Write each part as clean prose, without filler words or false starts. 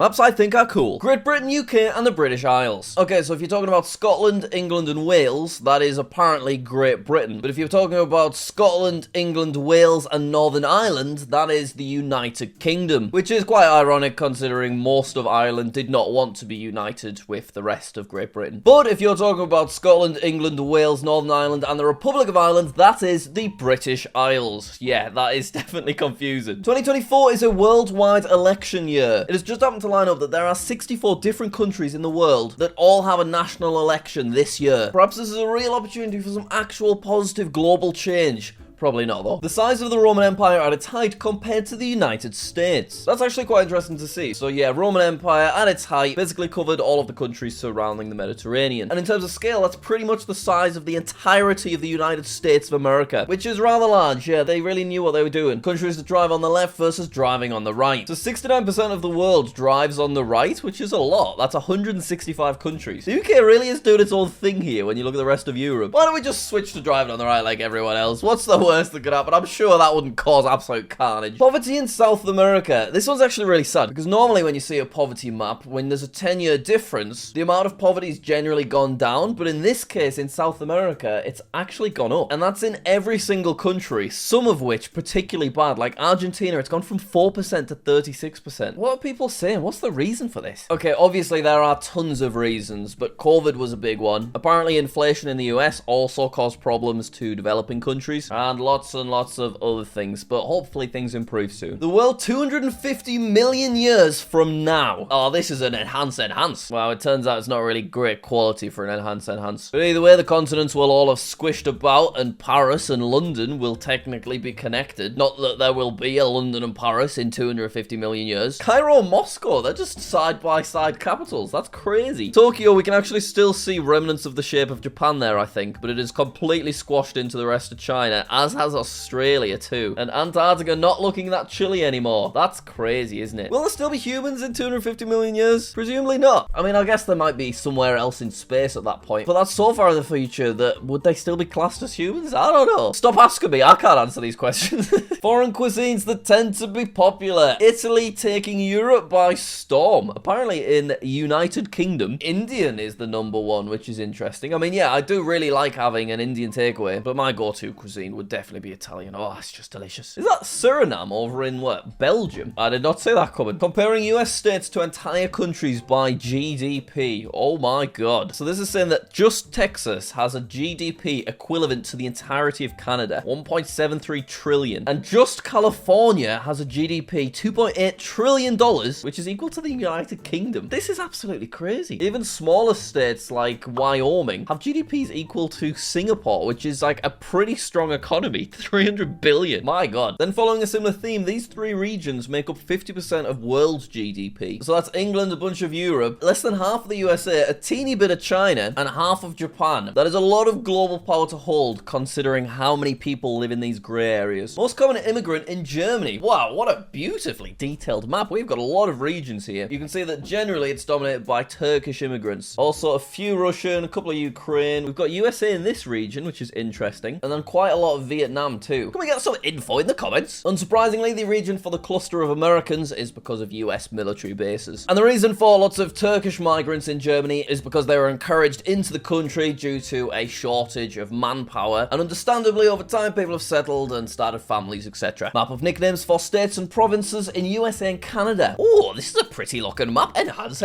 Maps I think are cool. Great Britain, UK, and the British Isles. Okay, so if you're talking about Scotland, England, and Wales, that is apparently Great Britain. But if you're talking about Scotland, England, Wales, and Northern Ireland, that is the United Kingdom. Which is quite ironic considering most of Ireland did not want to be united with the rest of Great Britain. But if you're talking about Scotland, England, Wales, Northern Ireland, and the Republic of Ireland, that is the British Isles. Yeah, that is definitely confusing. 2024 is a worldwide election year. It has just happened to line up that there are 64 different countries in the world that all have a national election this year. Perhaps this is a real opportunity for some actual positive global change. Probably not, though. The size of the Roman Empire at its height compared to the United States. That's actually quite interesting to see. So yeah, Roman Empire at its height basically covered all of the countries surrounding the Mediterranean. And in terms of scale, that's pretty much the size of the entirety of the United States of America, which is rather large. Yeah, they really knew what they were doing. Countries that drive on the left versus driving on the right. So 69% of the world drives on the right, which is a lot. That's 165 countries. The UK really is doing its own thing here when you look at the rest of Europe. Why don't we just switch to driving on the right like everyone else? What's the worst that could happen? I'm sure that wouldn't cause absolute carnage. Poverty in South America. This one's actually really sad because normally when you see a poverty map, when there's a 10-year difference, the amount of poverty's generally gone down, but in this case, in South America, it's actually gone up. And that's in every single country, some of which particularly bad. Like Argentina, it's gone from 4% to 36%. What are people saying? What's the reason for this? Okay, obviously there are tons of reasons, but COVID was a big one. Apparently inflation in the US also caused problems to developing countries, and lots of other things, but hopefully things improve soon. The world 250 million years from now. Oh, this is an enhance. Wow, it turns out it's not really great quality for an enhance. But either way, the continents will all have squished about, and Paris and London will technically be connected. Not that there will be a London and Paris in 250 million years. Cairo and Moscow, they're just side-by-side capitals. That's crazy. Tokyo, we can actually still see remnants of the shape of Japan there, I think, but it is completely squashed into the rest of China, as has Australia too. And Antarctica not looking that chilly anymore. That's crazy, isn't it? Will there still be humans in 250 million years? Presumably not. I mean, I guess there might be somewhere else in space at that point, but that's so far in the future that would they still be classed as humans? I don't know. Stop asking me. I can't answer these questions. Foreign cuisines that tend to be popular. Italy taking Europe by storm. Apparently in United Kingdom, Indian is the #1, which is interesting. I mean, yeah, I do really like having an Indian takeaway, but my go-to cuisine would definitely be Italian. Oh, it's just delicious. Is that Suriname over in what? Belgium? I did not see that coming. Comparing US states to entire countries by GDP. Oh my god. So this is saying that just Texas has a GDP equivalent to the entirety of Canada. $1.73 trillion. And just California has a GDP $2.8 trillion, which is equal to the United Kingdom. This is absolutely crazy. Even smaller states like Wyoming have GDPs equal to Singapore, which is like a pretty strong economy. 300 billion. My god. Then following a similar theme, these three regions make up 50% of world GDP. So that's England, a bunch of Europe, less than half of the USA, a teeny bit of China, and half of Japan. That is a lot of global power to hold, considering how many people live in these grey areas. Most common immigrant in Germany. Wow, what a beautifully detailed map. We've got a lot of regions here. You can see that generally it's dominated by Turkish immigrants. Also a few Russian, a couple of Ukraine. We've got USA in this region, which is interesting. And then quite a lot of Vietnam too. Can we get some info in the comments? Unsurprisingly, the region for the cluster of Americans is because of US military bases. And the reason for lots of Turkish migrants in Germany is because they were encouraged into the country due to a shortage of manpower. And understandably, over time, people have settled and started families, etc. Map of nicknames for states and provinces in USA and Canada. Oh, this is a pretty looking map. Enhance.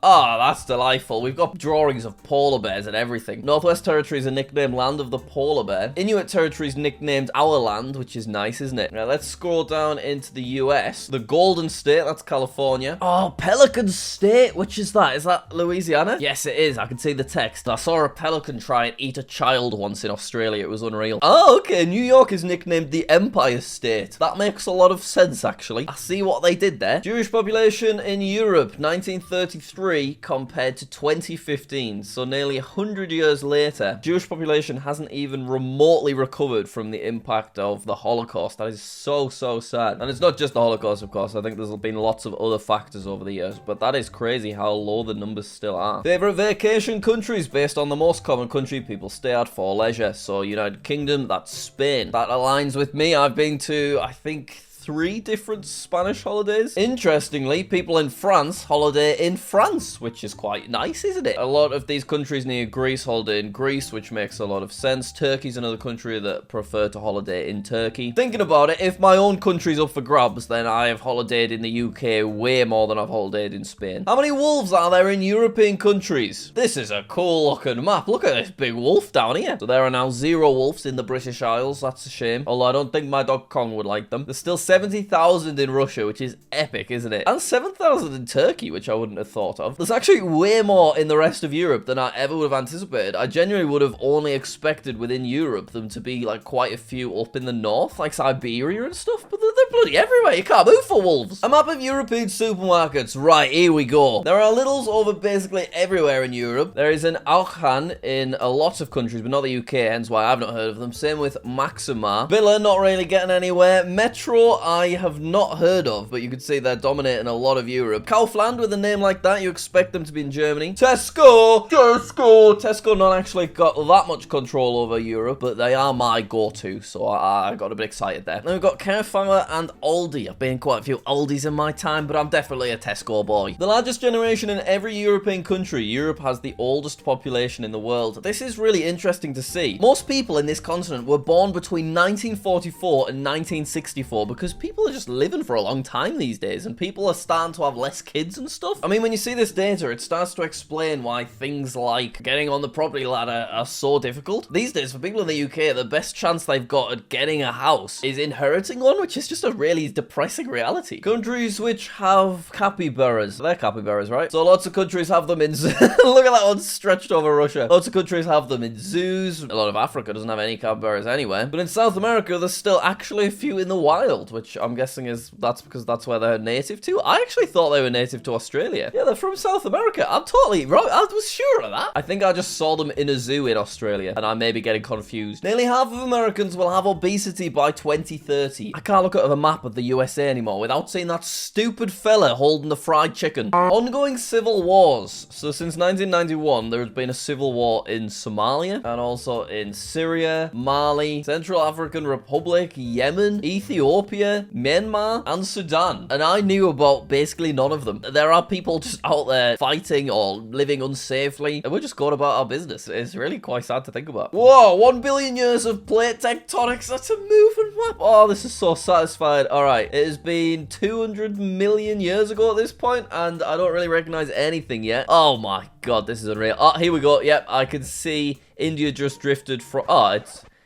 Ah, that's delightful. We've got drawings of polar bears and everything. Northwest Territories are nicknamed Land of the Polar Bear. Inuit Territories nicknamed Our Land, which is nice, isn't it? Now let's scroll down into the US. The Golden State, that's California. Oh, Pelican State, which is that? Is that Louisiana? Yes, it is. I can see the text. I saw a pelican try and eat a child once in Australia. It was unreal. Oh, okay. New York is nicknamed the Empire State. That makes a lot of sense, actually. I see what they did there. Jewish population in Europe, 1933 compared to 2015. So nearly 100 years later, Jewish population hasn't even remotely recovered from the impact of the Holocaust. That is so sad. And it's not just the Holocaust, of course. I think there's been lots of other factors over the years, but that is crazy how low the numbers still are. Favorite vacation countries based on the most common country people stay at for leisure. So United Kingdom, that's Spain. That aligns with me. I've been to, I think, 3 different Spanish holidays. Interestingly, people in France holiday in France, which is quite nice, isn't it? A lot of these countries near Greece holiday in Greece, which makes a lot of sense. Turkey's another country that prefer to holiday in Turkey. Thinking about it, if my own country's up for grabs, then I have holidayed in the UK way more than I've holidayed in Spain. How many wolves are there in European countries? This is a cool looking map. Look at this big wolf down here. So there are now 0 wolves in the British Isles. That's a shame. Although I don't think my dog Kong would like them. There's still 70,000 in Russia, which is epic, isn't it? And 7,000 in Turkey, which I wouldn't have thought of. There's actually way more in the rest of Europe than I ever would have anticipated. I genuinely would have only expected within Europe them to be like quite a few up in the north, like Siberia and stuff, but they're bloody everywhere. You can't move for wolves. A map of European supermarkets. Right, here we go. There are littles over basically everywhere in Europe. There is an Auchan in a lot of countries, but not the UK, hence why I've not heard of them. Same with Maxima. Billa, not really getting anywhere. Metro, I have not heard of, but you could see they're dominating a lot of Europe. Kaufland, with a name like that, you expect them to be in Germany. Tesco! Tesco not actually got that much control over Europe, but they are my go-to, so I got a bit excited there. Then we've got Carrefour and Aldi. I've been quite a few Aldis in my time, but I'm definitely a Tesco boy. The largest generation in every European country. Europe has the oldest population in the world. This is really interesting to see. Most people in this continent were born between 1944 and 1964 because people are just living for a long time these days, and people are starting to have less kids and stuff. I mean, when you see this data, it starts to explain why things like getting on the property ladder are so difficult. These days, for people in the UK, the best chance they've got at getting a house is inheriting one, which is just a really depressing reality. Countries which have capybaras. They're capybaras, right? So lots of countries have them in look at that one stretched over Russia. Lots of countries have them in zoos. A lot of Africa doesn't have any capybaras anyway. But in South America, there's still actually a few in the wild, which I'm guessing that's because that's where they're native to. I actually thought they were native to Australia. Yeah, they're from South America. I'm totally wrong. I was sure of that. I think I just saw them in a zoo in Australia, and I may be getting confused. Nearly half of Americans will have obesity by 2030. I can't look at a map of the USA anymore without seeing that stupid fella holding the fried chicken. Ongoing civil wars. So since 1991, there has been a civil war in Somalia, and also in Syria, Mali, Central African Republic, Yemen, Ethiopia, Myanmar, and Sudan. And I knew about basically none of them. There are people just out there fighting or living unsafely, and we're just going about our business. It's really quite sad to think about. Whoa, 1 billion years of plate tectonics. That's a moving map. Oh, this is so satisfied. All right, it has been 200 million years ago at this point, and I don't really recognize anything yet. Oh my god, this is unreal. Oh, here we go. Yep, I can see India just drifted from... Oh,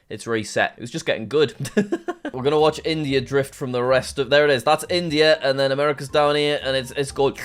it's reset. It was just getting good. We're gonna watch India drift from the rest of... There it is. That's India, and then America's down here, and it's going...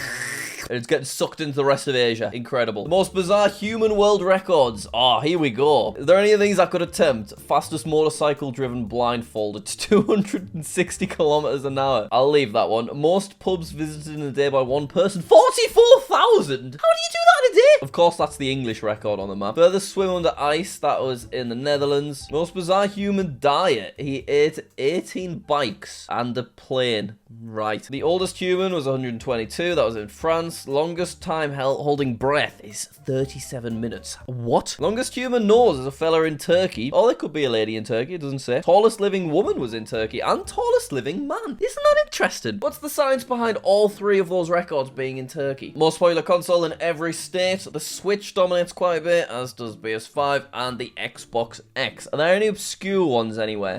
And it's getting sucked into the rest of Asia. Incredible. The most bizarre human world records. Oh, here we go. Are there any of these I could attempt? Fastest motorcycle driven blindfolded to 260 kilometers an hour. I'll leave that one. Most pubs visited in a day by one person. 44,000? How do you do that in a day? Of course, that's the English record on the map. Furthest swim under ice. That was in the Netherlands. Most bizarre human diet. He ate 18 bikes and a plane. Right. The oldest human was 122. That was in France. Longest time holding breath is 37 minutes. What? Longest human nose is a fella in Turkey. Oh, there could be a lady in Turkey. It doesn't say. Tallest living woman was in Turkey. And tallest living man. Isn't that interesting? What's the science behind all 3 of those records being in Turkey? Most popular console in every state. The Switch dominates quite a bit, as does PS5 and the Xbox X. Are there any obscure ones anywhere?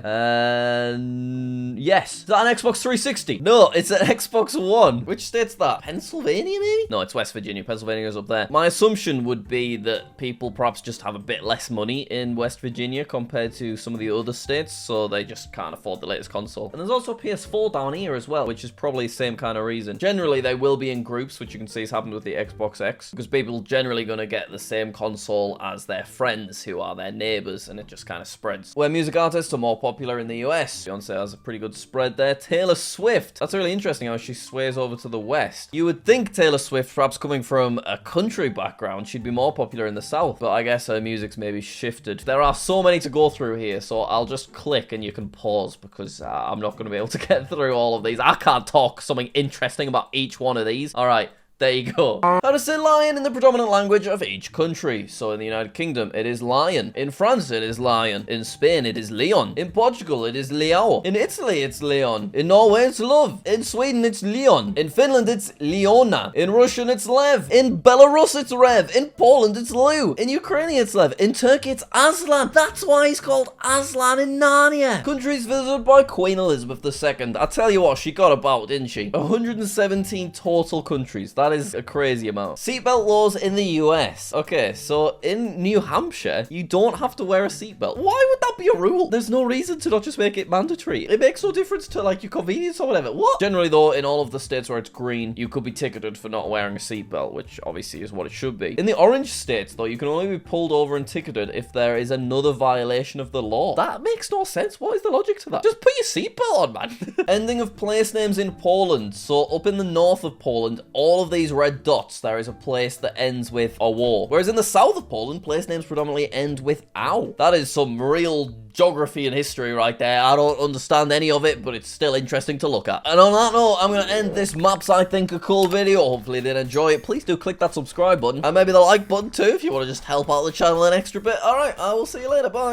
Yes. Is that an Xbox 360? No, it's an Xbox One. Which state's that? Pennsylvania, maybe? No, it's West Virginia. Pennsylvania is up there. My assumption would be that people perhaps just have a bit less money in West Virginia compared to some of the other states, so they just can't afford the latest console. And there's also PS4 down here as well, which is probably the same kind of reason. Generally, they will be in groups, which you can see has happened with the Xbox X, because people generally going to get the same console as their friends who are their neighbors, and it just kind of spreads. Where music artists are more popular in the US. Beyonce has a pretty good spread there. Taylor Swift. That's really interesting how she sways over to the West. You would think Taylor Swift, perhaps coming from a country background, she'd be more popular in the South, but I guess her music's maybe shifted. There are so many to go through here, so I'll just click and you can pause, because I'm not going to be able to get through all of these. I can't talk something interesting about each one of these. All right. There you go. How to say lion in the predominant language of each country. So in the United Kingdom, it is lion. In France, it is lion. In Spain, it is leon. In Portugal, it is leão. In Italy, it's leon. In Norway, it's love. In Sweden, it's leon. In Finland, it's leona. In Russian, it's lev. In Belarus, it's rev. In Poland, it's Lou. In Ukrainian, it's lev. In Turkey, it's Aslan. That's why he's called Aslan in Narnia. Countries visited by Queen Elizabeth II. I tell you what, she got about, didn't she? 117 total countries. That is a crazy amount. Seatbelt laws in the US. Okay, so in New Hampshire, you don't have to wear a seatbelt. Why would that be a rule? There's no reason to not just make it mandatory. It makes no difference to like your convenience or whatever. What? Generally though, in all of the states where it's green, you could be ticketed for not wearing a seatbelt, which obviously is what it should be. In the orange states though, you can only be pulled over and ticketed if there is another violation of the law. That makes no sense. What is the logic to that? Just put your seatbelt on, man. Ending of place names in Poland. So up in the north of Poland, all of these red dots, there is a place that ends with a war. Whereas in the south of Poland, place names predominantly end with ow. That is some real geography and history right there. I don't understand any of it, but it's still interesting to look at. And on that note, I'm going to end this Maps I Think Are Cool video. Hopefully you did enjoy it. Please do click that subscribe button and maybe the like button too if you want to just help out the channel an extra bit. Alright, I will see you later. Bye.